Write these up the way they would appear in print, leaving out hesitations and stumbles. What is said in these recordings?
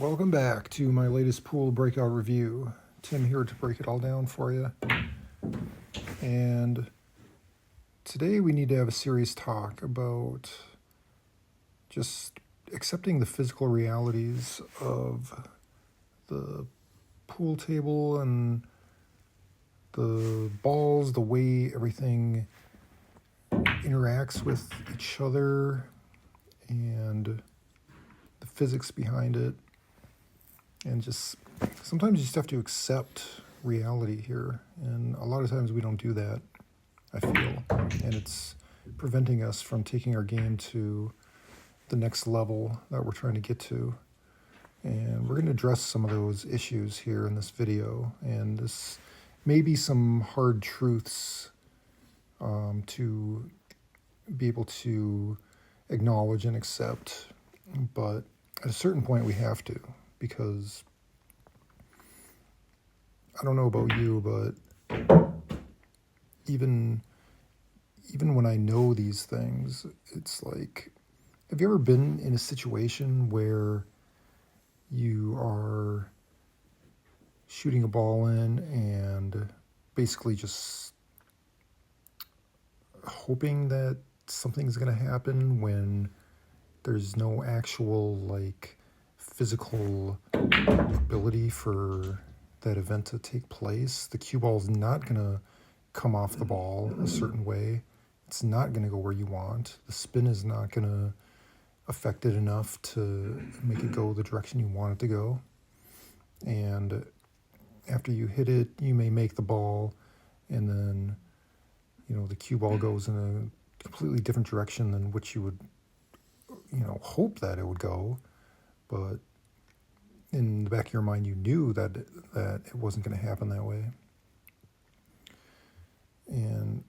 Welcome back to my latest pool breakout review. Tim here to break it all down for you. And today we need to have a serious talk about just accepting the physical realities of the pool table and the balls, the way everything interacts with each other, and the physics behind it. And just sometimes you just have to accept reality here. And a lot of times we don't do that, I feel. And it's preventing us from taking our game to the next level that we're trying to get to. And we're going to address some of those issues here in this video. And this may be some hard truths to be able to acknowledge and accept. But at a certain point we have to, because I don't know about you, but even when I know these things, it's like, have you ever been in a situation where you are shooting a ball in and basically just hoping that something's going to happen when there's no actual physical ability for that event to take place? The cue ball is not going to come off the ball a certain way. It's not going to go where you want. The spin is not going to affect it enough to make it go the direction you want it to go. And after you hit it, you may make the ball, and then, the cue ball goes in a completely different direction than which you would, hope that it would go. But in the back of your mind, you knew that it wasn't going to happen that way. And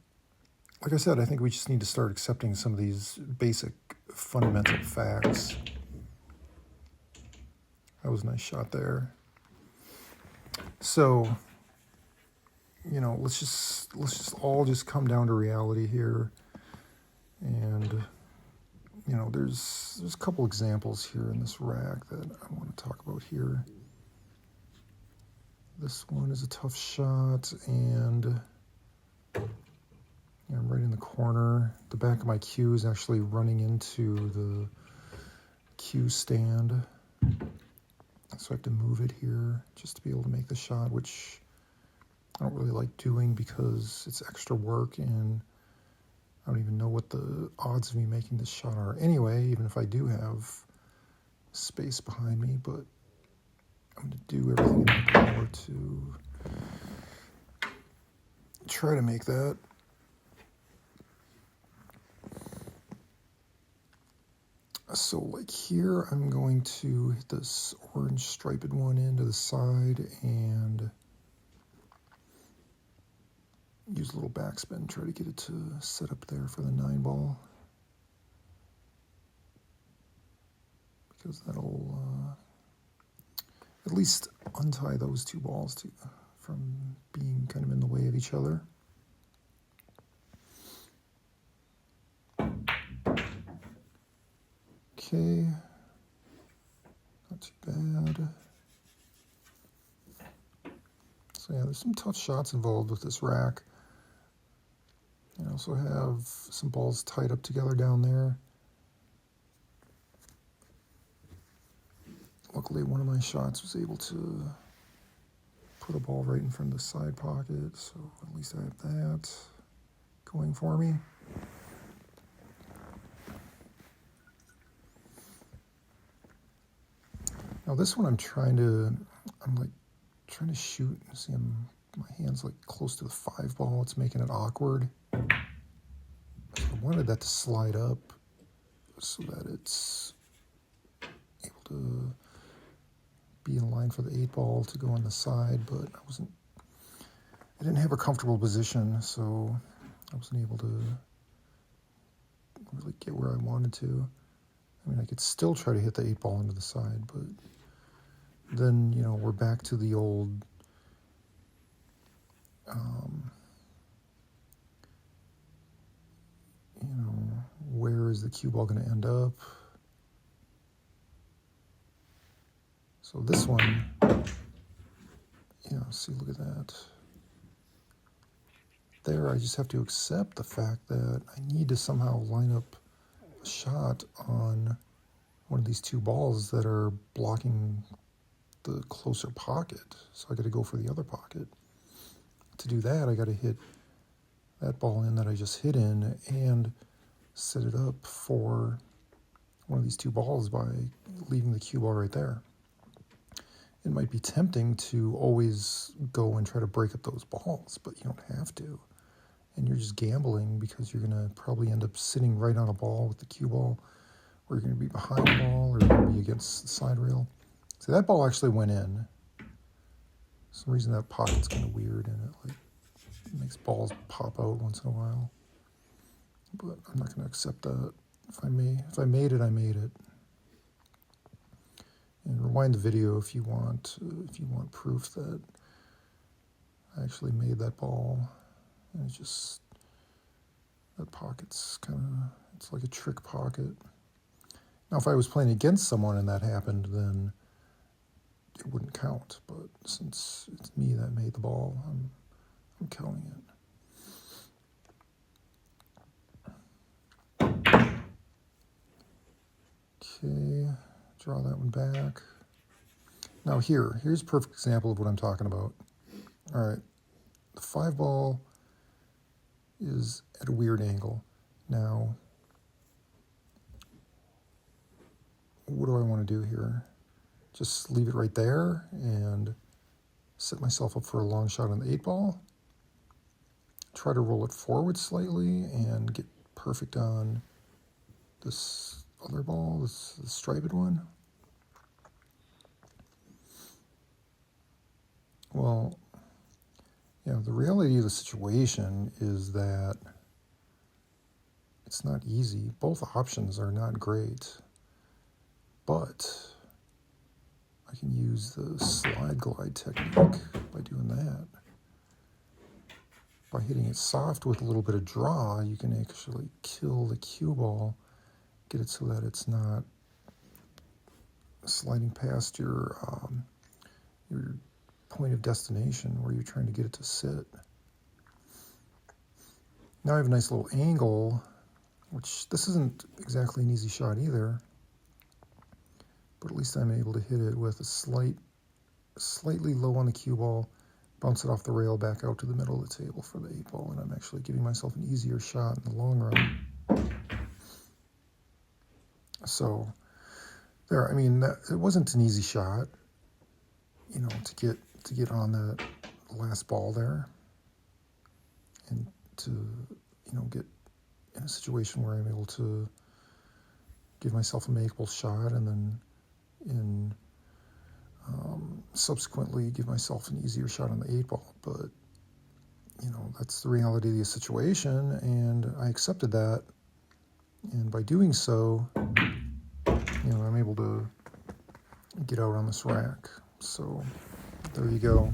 like I said, I think we just need to start accepting some of these basic fundamental facts. That was a nice shot there. So, let's just all just come down to reality here. And there's a couple examples here in this rack that I want to talk about here. This one is a tough shot, and I'm right in the corner. The back of my cue is actually running into the cue stand, so I have to move it here just to be able to make the shot, which I don't really like doing because it's extra work, and I don't even know what the odds of me making this shot are anyway, even if I do have space behind me. But I'm going to do everything in my power to try to make that. So here, I'm going to hit this orange striped one into the side and use a little backspin, try to get it to set up there for the 9 ball. Because that'll at least untie those 2 balls from being kind of in the way of each other. Okay, not too bad. So yeah, there's some tough shots involved with this rack. I also have some balls tied up together down there. Luckily, one of my shots was able to put a ball right in front of the side pocket, so at least I have that going for me. Now this one I'm trying to shoot. See, my hand's close to the 5 ball. It's making it awkward. So I wanted that to slide up so that it's able to be in line for the 8 ball to go on the side, but I didn't have a comfortable position, so I wasn't able to really get where I wanted to. I mean, I could still try to hit the 8 ball into the side, but then, we're back to the old where is the cue ball going to end up? So this one, see, look at that. There, I just have to accept the fact that I need to somehow line up a shot on one of these two balls that are blocking the closer pocket. So I got to go for the other pocket. To do that, I got to hit that ball in that I just hit in and set it up for one of these two balls by leaving the cue ball right there. It might be tempting to always go and try to break up those balls, but you don't have to. And you're just gambling because you're going to probably end up sitting right on a ball with the cue ball, or you're going to be behind the ball, or you're going to be against the side rail. So that ball actually went in. For some reason that pocket's kind of weird and it makes balls pop out once in a while. But I'm not going to accept that. If I made it, I made it. And rewind the video if you want proof that I actually made that ball. And it's just, that pocket's it's like a trick pocket. Now, if I was playing against someone and that happened, then it wouldn't count. But since it's me that made the ball, I'm counting it. Okay, draw that one back. Now here's a perfect example of what I'm talking about. All right, the 5 ball is at a weird angle. Now, what do I want to do here? Just leave it right there and set myself up for a long shot on the 8 ball. Try to roll it forward slightly and get perfect on this other ball, this striped one. Well, the reality of the situation is that it's not easy. Both options are not great, but I can use the slide glide technique by doing that. By hitting it soft with a little bit of draw, you can actually kill the cue ball, get it so that it's not sliding past your point of destination where you're trying to get it to sit. Now I have a nice little angle, which this isn't exactly an easy shot either, but at least I'm able to hit it with a slightly low on the cue ball, bounce it off the rail back out to the middle of the table for the 8 ball, and I'm actually giving myself an easier shot in the long run. So there, it wasn't an easy shot, to get on that last ball there and to, get in a situation where I'm able to give myself a makeable shot and then subsequently give myself an easier shot on the 8 ball. But, that's the reality of the situation, and I accepted that. And by doing so, I'm able to get out on this rack. So there you go.